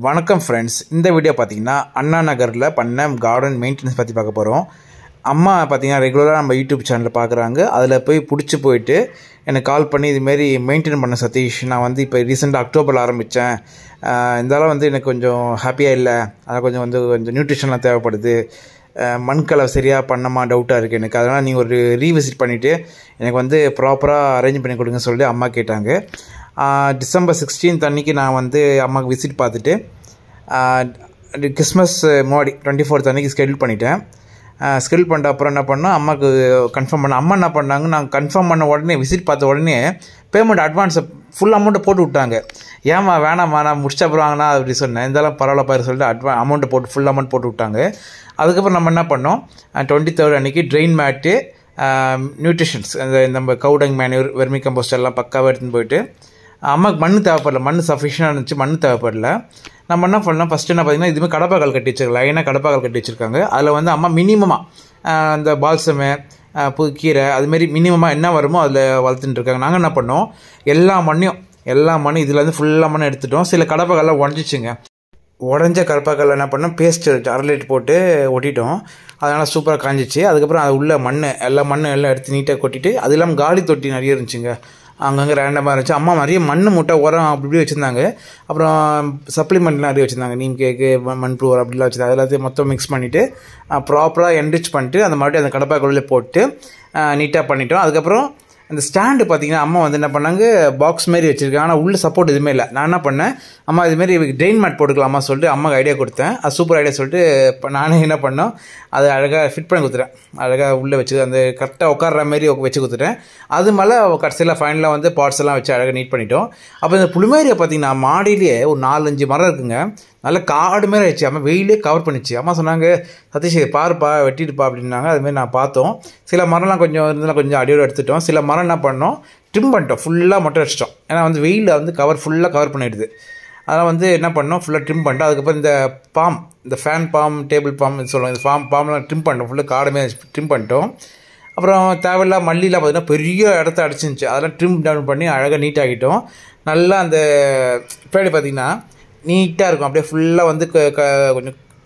வணக்கம் ஃப்ரெண்ட்ஸ். இந்த வீடியோ பார்த்தீங்கன்னா அண்ணா நகரில் பண்ண கார்டன் மெயின்டெனன்ஸ் பற்றி பார்க்க போகிறோம். அம்மா பார்த்தீங்கன்னா ரெகுலராக நம்ம யூடியூப் சேனலில் பார்க்குறாங்க. அதில் போய் பிடிச்சி போயிட்டு எனக்கு கால் பண்ணி இதுமாரி மெயின்டைன் பண்ண சதீஷ், நான் வந்து இப்போ ரீசெண்டாக அக்டோபரில் ஆரம்பித்தேன், இருந்தாலும் வந்து எனக்கு கொஞ்சம் ஹாப்பியாக இல்லை, அதில் கொஞ்சம் நியூட்ரிஷன்லாம் தேவைப்படுது, மண்கலை சரியாக பண்ணமா டவுட்டாக இருக்குது எனக்கு, அதனால் நீங்கள் ஒரு ரீவிசிட் பண்ணிவிட்டு எனக்கு வந்து ப்ராப்பராக அரேஞ்ச் பண்ணி கொடுங்க சொல்லி அம்மா கேட்டாங்க. டிசம்பர் 16 அன்றைக்கி நான் வந்து அம்மாவுக்கு விசிட் பார்த்துட்டு கிறிஸ்மஸ் மாடி 24 அன்றைக்கி ஸ்கெடியூல் பண்ணிட்டேன். ஸ்கெடியூல் பண்ணிட்ட அப்புறம் என்ன பண்ணால் அம்மாவுக்கு கன்ஃபார்ம் பண்ண. அம்மா என்ன பண்ணாங்க, நாங்கள் கன்ஃபார்ம் பண்ண உடனே விசிட் பார்த்த உடனே பேமெண்ட் அட்வான்ஸை ஃபுல் அமௌண்ட்டை போட்டு விட்டாங்க. ஏம்மா வேணாம்மா, நான் முடிச்ச அப்புறம் வாங்கினா அப்படி சொன்னேன். இருந்தாலும் பரவாயில்ல பாரு சொல்லிட்டு அமௌண்ட்டை போட்டு ஃபுல் அமௌண்ட் போட்டு விட்டாங்க. அதுக்கப்புறம் நம்ம என்ன பண்ணோம், 23 அன்றைக்கி ட்ரெயின் மேட்டு, நியூட்ரிஷன்ஸ், அந்த நம்ம கவுடங் மேன்யூர், வெர்மி கம்போஸ்ட் எல்லாம் பக்காவாக எடுத்துன்னு போயிட்டு, அம்மாவுக்கு மண் தேவைப்படல, மண் சஃபிஷியண்டாக இருந்துச்சு, மண் தேவைப்படல. நம்ம என்ன பண்ணலாம், ஃபஸ்ட்டு என்ன பார்த்தீங்கன்னா இதுமாதிரி கடப்பாக்கால் கட்டி வச்சிருக்காங்க, லைனாக கடப்பாக்கால் கட்டி வச்சுருக்காங்க. அதில் வந்து அம்மா மினிமமாக அந்த பால்சமு, கீரை, அதுமாரி மினிமமாக என்ன வருமோ அதில் வளர்த்துட்டு இருக்காங்க. நாங்கள் என்ன பண்ணோம், எல்லா மண்ணும் இதில் வந்து ஃபுல்லாக மண்ணை எடுத்துட்டோம். சில கடப்பாக்கல்லாம் உடஞ்சிச்சுங்க. உடஞ்ச கடப்பாக்கல்ல என்ன பண்ணோம், பேஸ்ட்டு 1/2 லிட்டர் போட்டு ஒட்டிட்டோம். அதனால் சூப்பராக காஞ்சிச்சு. அதுக்கப்புறம் அது உள்ள எல்லா மண்ணும் எல்லாம் எடுத்து நீட்டாக கொட்டிட்டு, அது இல்லாமல் காலி தொட்டி நிறைய இருந்துச்சுங்க, அங்கங்கே ரேண்டமாக இருந்துச்சு. அம்மா நிறைய மண் மூட்டை உரம் அப்படி வச்சுருந்தாங்க. அப்புறம் சப்ளிமெண்ட் நிறைய வச்சுருந்தாங்க, நீம் கேக்கு, மண் புழு உரம் அப்படிலாம் வச்சுருந்தாங்க. எல்லாத்தையும் மொத்தம் மிக்ஸ் பண்ணிவிட்டு ப்ராப்பராக என்ரிச் பண்ணிட்டு அந்த மறுபடியும் அந்த கடப்பாக்குள்ளே போட்டு நீட்டாக பண்ணிட்டோம். அதுக்கப்புறம் அந்த ஸ்டாண்டு பார்த்திங்கன்னா அம்மா வந்து என்ன பண்ணாங்க, பாக்ஸ் மாரி வச்சுருக்காங்க, ஆனால் உள்ள சப்போர்ட் எதுவுமே இல்லை. நான் என்ன பண்ணேன், அம்மா இதுமாரி ட்ரெயின் மேட் போட்டுக்கலாமா சொல்லிட்டு அம்மாவுக்கு ஐடியா கொடுத்தேன். அது சூப்பர் ஐடியா சொல்லிட்டு இப்போ நானே என்ன பண்ணோம், அதை அழகாக ஃபிட் பண்ணி கொடுத்துட்டேன். அழகாக உள்ளே வச்சு அந்த கரெக்டாக உட்கார்ற மாரி வச்சு கொடுத்துட்டேன். அது மேலே கடைசியில் ஃபைனலாக வந்து பார்ட்ஸ் எல்லாம் வச்சு அழகாக நீட் பண்ணிட்டோம். அப்போ இந்த புளிமேரியை பார்த்திங்கன்னா மாடியிலேயே ஒரு 4-5 மரம் இருக்குங்க, நல்ல காடு மாரி ஆயிடுச்சு. அம்மா வெயிலே கவர் பண்ணிச்சு. அம்மா சொன்னாங்க, சதீஷ் பாருப்பா வெட்டிட்டுப்பா அப்படின்னாங்க. அதுமாரி நான் பார்த்தோம். சில மரம்லாம் கொஞ்சம் இருந்தாலும் கொஞ்சம் அடியோடு எடுத்துட்டோம். சில மரம் என்ன பண்ணோம், ட்ரிம் பண்ணிட்டோம், ஃபுல்லாக மட்டும் வச்சிட்டோம். ஏன்னா வந்து வெயிலில் வந்து ஃபுல்லாக கவர் பண்ணிடுது. அதனால் வந்து என்ன பண்ணோம், ஃபுல்லாக ட்ரிம் பண்ணிட்டோம். அதுக்கப்புறம் இந்த ஃபேன் பாம், டேபிள் பாம் சொல்லுவாங்க, இந்த பாம்லாம் ட்ரிம் பண்ணிட்டோம், ஃபுல்லாக காடுமே ட்ரிம் பண்ணிட்டோம். அப்புறம் தேவையில்லாம் மல்லிலாம் பார்த்திங்கன்னா பெரிய இடத்த அடிச்சிருந்துச்சு, அதெல்லாம் ட்ரிம் டவுன் பண்ணி அழகாக நீட்டாகிட்டோம். நல்லா அந்த பின்னாடி பார்த்திங்கன்னா நீட்டாக இருக்கும், அப்படியே ஃபுல்லாக வந்து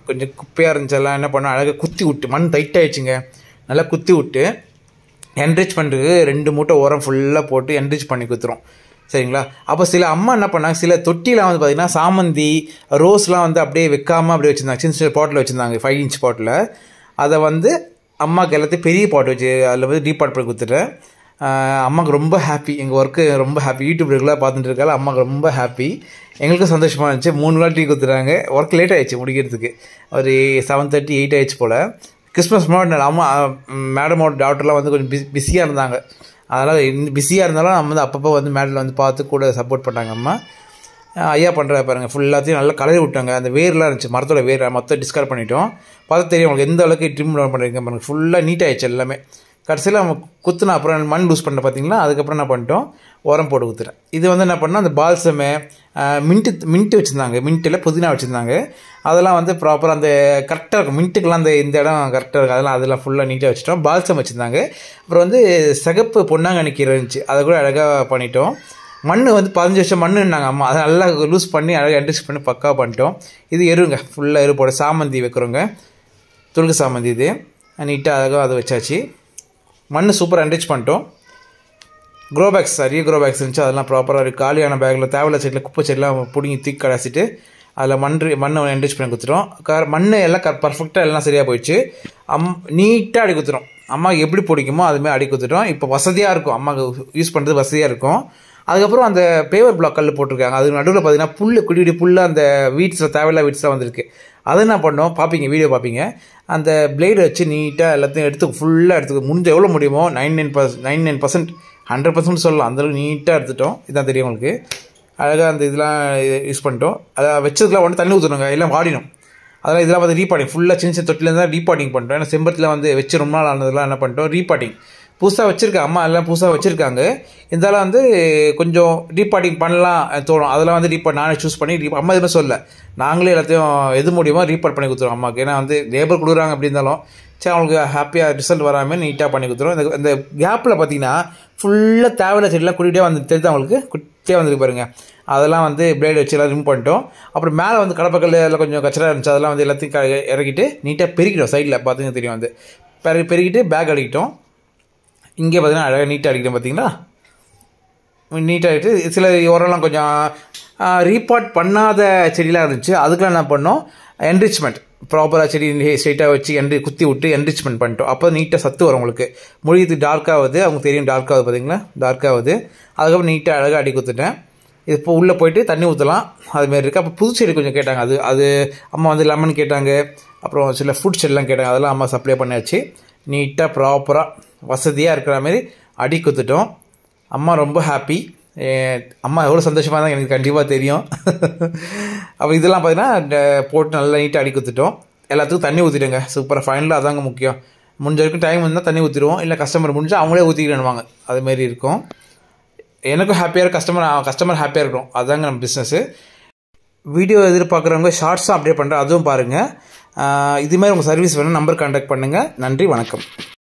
கொஞ்சம் குப்பையாக இருந்துச்செல்லாம் என்ன பண்ணோம், அழகாக குத்தி விட்டு, மண் டைட் ஆகிடுச்சுங்க, நல்லா குத்தி விட்டு என்ரிச் பண்ணுறதுக்கு 2 மூட்டை உரம் ஃபுல்லாக போட்டு என்ரிச் பண்ணி கொடுத்துரும். சரிங்களா? அப்போ சில அம்மா என்ன பண்ணாங்க, சில தொட்டிலாம் வந்து பார்த்திங்கன்னா சாமந்தி, ரோஸ்லாம் வந்து அப்படியே வைக்காமல் அப்படியே வச்சுருந்தாங்க, சின்ன பாட்டில் வச்சுருந்தாங்க, 5 இன்ச் பாட்டில். அதை வந்து அம்மாவுக்கு எல்லாத்தையும் பெரிய பாட் வச்சு அதில் வந்து டீப் பாட் பண்ணி கொடுத்துட்டேன். அம்மாவுக்கு ரொம்ப ஹாப்பி, எங்கள் ஒர்க்கு ரொம்ப ஹாப்பி, யூடியூப் ரெகுலராக பார்த்துட்டு இருக்காங்க. அம்மாவுக்கு ரொம்ப ஹாப்பி, எங்களுக்கும் சந்தோஷமாக இருந்துச்சு. 3 நாள் டீ கொடுத்துட்டாங்க. ஒர்க் லேட் ஆகிடுச்சு முடிக்கிறதுக்கு, ஒரு 7:30, 8 ஆகிடுச்சு போல். கிறிஸ்மஸ் முன்னாடி அம்மா மேடமோட டாக்டர்லாம் வந்து கொஞ்சம் பிஸியாக இருந்தாங்க. அதனால் பிஸியாக இருந்தாலும் நம்ம வந்து அப்பப்போ வந்து மேடலில் வந்து பார்த்து கூட சப்போர்ட் பண்ணாங்க. அம்மா ஐயா பண்ணுற பாருங்கள், ஃபுல்லாத்தையும் நல்லா கலரி விட்டாங்க. அந்த வேர்லாம் இருந்துச்சு, மரத்தோட வேர் மொத்தம் டிஸ்கார்ட் பண்ணிட்டோம். பார்த்து தெரியும் உங்களுக்கு எந்த அளவுக்கு ட்ரிம் பண்ணுறீங்க பாருங்கள், ஃபுல்லாக நீட் ஆகிடுச்சு எல்லாமே. கடைசியில் நம்ம குத்துனா அப்புறம் மண் லூஸ் பண்ண பார்த்தீங்களா, அதுக்கப்புறம் என்ன பண்ணிட்டோம், உரம் போட்டு குத்துறேன். இது வந்து என்ன பண்ணால் அந்த பால்சமே, மின்ட்டு வச்சுருந்தாங்க, மின்ட்டில் புதினா வச்சுருந்தாங்க. அதெல்லாம் வந்து ப்ராப்பராக அந்த கரெக்டாக இருக்கும், மின்ட்டுக்கெலாம் இந்த இடம் கரெக்டாக இருக்கும், அதெல்லாம் ஃபுல்லாக நீட்டாக வச்சுட்டோம். பால்சம் வச்சுருந்தாங்க. அப்புறம் வந்து சிகப்பு பொன்னாங்கண்ணி கீரை இருந்துச்சு, அதை கூட அழகாக பண்ணிட்டோம். மண் வந்து 15 வருஷம் மண்ணுன்னாங்க அம்மா, அதை நல்லா லூஸ் பண்ணி அழகாக என்ரிச் பண்ணி பக்காவாக பண்ணிட்டோம். இது எருங்க, ஃபுல்லாக எரு போட சாமந்தி வைக்கிறோங்க, துளுக்கு சாமந்தி. இது நீட்டாக அழகாக அதை வச்சாச்சு. மண் சூப்பராக என்ரிச் பண்ணிட்டோம். க்ரோ பேக்ஸ், நிறைய க்ரோ பேக்ஸ் இருந்துச்சு, அதெல்லாம் ப்ராப்பராக காலியான பேக்கில் தேவையில்ல செடியில் குப்பை செடிலாம் பிடிங்கி தூக்கி கடைச்சிட்டு அதில் மண்ணை என்ரிச் பண்ணி கொடுத்துட்டோம். மண் எல்லாம் பர்ஃபெக்டாக எல்லாம் சரியாக போயிடுச்சு. நீட்டாக அடி கொடுத்துட்டோம். அம்மாவுக்கு எப்படி பிடிக்குமோ அதுமாதிரி அடி கொடுத்துட்டோம். இப்போ வசதியாக இருக்கும், அம்மாவுக்கு யூஸ் பண்ணுறது வசதியாக இருக்கும். அதுக்கப்புறம் அந்த பேவர் பிளாக் கல் போட்டிருக்காங்க, அது நடுவில் பார்த்திங்கன்னா குடி புல்லாக அந்த வீட்ஸில் தேவையில்ல வீட்ஸ்லாம் வந்திருக்கு. அதை என்ன பண்ணோம் பார்ப்பீங்க, வீடியோ பார்ப்பீங்க. அந்த பிளேடு வச்சு நீட்டாக எல்லாத்தையும் ஃபுல்லாக எடுத்துக்க முடிஞ்ச எவ்வளோ முடியுமோ 99%, 100% சொல்லலாம், அந்தளவுக்கு நீட்டாக எடுத்துட்டோம். இதான் தெரியும் உங்களுக்கு. அழகாக அந்த இதெல்லாம் யூஸ் பண்ணிட்டோம். அதை வச்சதுக்குலாம் ஒன்று தண்ணி ஊற்றணுங்க, எல்லாம் வாடிடும். அதெல்லாம் இதெல்லாம் வந்து ரீபாட்டிங், ஃபுல்லாக சின்ன தொட்டிலேருந்து தான் ரீபாட்டிங் பண்ணிட்டோம். ஏன்னா செம்பத்தில் வந்து வச்சு ரொம்ப நாள் ஆனதெல்லாம் என்ன பண்ணிட்டோம், ரீபாட்டிங் புதுசாக வச்சுருக்காங்க, அம்மா எல்லாம் புதுசாக வச்சுருக்காங்க. இருந்தாலும் வந்து கொஞ்சம் ரீபார்ட்டிங் பண்ணலாம் தோணும். அதெல்லாம் வந்து ரீபார்ட் நானே சூஸ் பண்ணி அம்மா எதுவுமே சொல்ல, நாங்களே எல்லாத்தையும் எது முடியுமோ ரீபார்ட் பண்ணி கொடுத்துருவோம் அம்மாவுக்கு. ஏன்னா வந்து லேபர் கொடுக்குறாங்க அப்படி இருந்தாலும் சரி அவங்களுக்கு ஹாப்பியாக ரிசல்ட் வராமல் நீட்டாக பண்ணி கொடுத்துருவோம். இந்த கேப்பில் பார்த்தீங்கன்னா ஃபுல்லாக தேவையில்ல செடியெலாம் கூட்டிகிட்டே வந்து தெரிஞ்சு அவங்களுக்கு குட்டியாக வந்துருக்கு பாருங்கள். அதெல்லாம் வந்து பிளேடு வச்சு எல்லாம் ரிமூவ் பண்ணிட்டோம். அப்புறம் மேலே வந்து கடப்பக்கல் எல்லாம் கொஞ்சம் கச்சராக இருந்துச்சு, அதெல்லாம் வந்து எல்லாத்தையும் இறக்கிட்டு நீட்டாக பெருக்கிட்டோம். சைடில் பார்த்தீங்கன்னா தெரியும் வந்து பெருக்கிட்டு பேக் அடிக்கிட்டோம். இங்கே பார்த்தீங்கன்னா அழகாக நீட்டாக அடிக்கிட்டோம். பார்த்தீங்களா நீட்டாக ஆகிட்டு சில உரம்லாம் கொஞ்சம் ரீபார்ட் பண்ணாத செடியெலாம் இருந்துச்சு. அதுக்கெலாம் என்ன பண்ணோம், என்ரிச்மெண்ட் ப்ராப்பராக செடி ஸ்ட்ரைட்டாக வச்சு குத்தி விட்டு என்ரிச்மெண்ட் பண்ணிட்டோம். அப்போ நீட்டாக சத்து வரும் உங்களுக்கு. மொழியத்துக்கு டார்க்காகுது, அவங்க தெரியும் டார்க்காகுது பார்த்தீங்களா, டார்க்காகுது. அதுக்கப்புறம் நீட்டாக அழகாக அடி கொடுத்துட்டேன். இது இப்போ உள்ளே போய்ட்டு தண்ணி ஊற்றலாம் அதுமாரி இருக்குது. அப்போ புது செடி கொஞ்சம் கேட்டாங்க, அது அம்மா வந்து லெமன் கேட்டாங்க, அப்புறம் சில ஃப்ரூட் செடிலாம் கேட்டாங்க. அதெல்லாம் அம்மா சப்ளை பண்ணியாச்சு. நீட்டாக ப்ராப்பராக வசதியாக இருக்கிற மாதிரி அடி கொடுத்துட்டோம். அம்மா ரொம்ப ஹாப்பி. அம்மா எவ்வளோ சந்தோஷமாக தான் எனக்கு கண்டிப்பாக தெரியும். அப்போ இதெல்லாம் பார்த்தீங்கன்னா போட்டு நல்லா நீட்டாக அடி கொடுத்துட்டோம். எல்லாத்துக்கும் தண்ணி ஊற்றிடுங்க. சூப்பராக ஃபைனலாக அதாங்க முக்கியம். முடிஞ்ச வரைக்கும் டைம் இருந்தால் தண்ணி ஊற்றிடுவோம், இல்லை கஸ்டமர் முடிஞ்சால் அவங்களே ஊற்றிக்கிடுவாங்க. அதுமாரி இருக்கும். எனக்கும் ஹாப்பியாக இருக்கும், கஸ்டமர் ஹாப்பியாக இருக்கணும். அதுதாங்க நம்ம பிஸ்னஸ்ஸு. வீடியோ எதிர்பார்க்குறவங்க ஷார்ட்ஸாக அப்டேட் பண்ணுறேன், அதுவும் பாருங்கள். இதுமாதிரி உங்கள் சர்வீஸ் வேணும், நம்பர் கான்டாக்ட் பண்ணுங்கள். நன்றி, வணக்கம்.